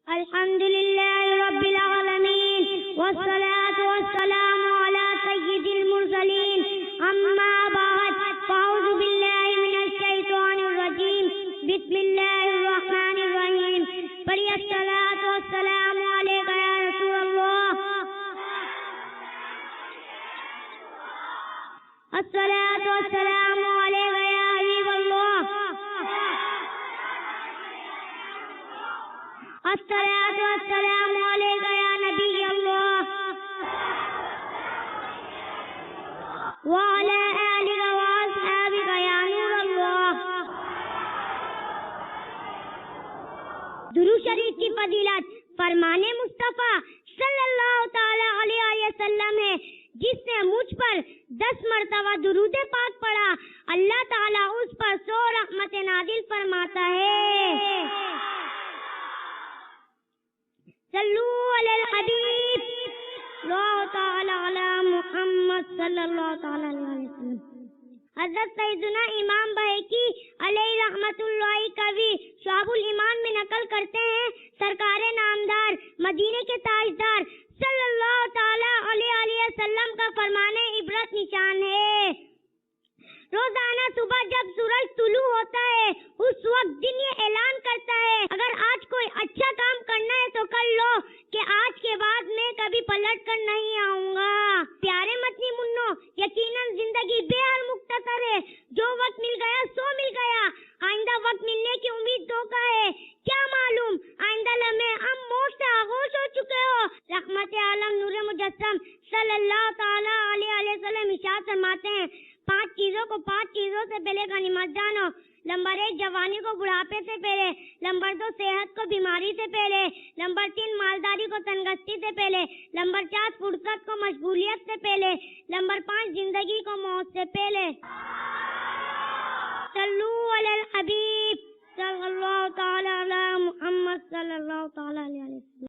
الحمدللہ رب العالمین والصلاة والسلام علی سید المرسلین اما بعد فاعوذ باللہ من الشیطان الرجیم بسم اللہ الرحمن الرحیم پڑھیے الصلاة والسلام علیکہ یا رسول اللہ الصلاة والسلام علیکہ یا حبیب اللہ الصلاة والسلام علیکہ یا نبی اللہ وعلی آلہ واصحابہ یا نور اللہ. درود شریف کی فضیلت فرمان مصطفیٰ صلی اللہ تعالی علیہ وسلم ہے. جس نے مجھ پر 10 مرتبہ درود پاک پڑھا اللہ تعالیٰ اس پر 100 رحمت نازل فرماتا ہے. صلو علی الحبیب اللہ تعالی علی محمد صلی اللہ تعالی علیہ وسلم. حضرت سیدنا امام بہقی علیہ رحمت اللہ کبھی شعب الایمان میں نقل کرتے ہیں سرکار نامدار مدینے کے تاجدار صلی اللہ تعالی علیہ وسلم کا فرمان عبرت نشان ہے. روزانہ صبح جب سورج طلوع ہوتا ہے اس وقت دن یہ اعلان کرتا ہے اگر آج کوئی اچھا کام کرنا ہے تو کر لو کہ آج کے بعد میں کبھی پلٹ کر نہیں آؤں گا. پیارے مدنی منو یقیناً زندگی بے حال مختصر ہے. جو وقت مل گیا سو مل گیا. آئندہ وقت ملنے کی امید دھوکا ہے. کیا معلوم آئندہ لمحے ہم موت سے آغوش ہو چکے ہو. رحمت عالم نور مجسم صلی اللہ تعالی علیہ وسلم ارشاد فرماتے ہیں 5 چیزوں کو 5 چیزوں سے پہلے غنیمت جانو. نمبر 1 جوانی کو بڑھاپے سے پہلے. نمبر 2 صحت کو بیماری سے پہلے. نمبر 3 مالداری کو تنگستی سے پہلے. نمبر 4 فرصت کو مشغولیت سے پہلے. نمبر 5 زندگی کو موت سے پہلے. صلو علی الحبیب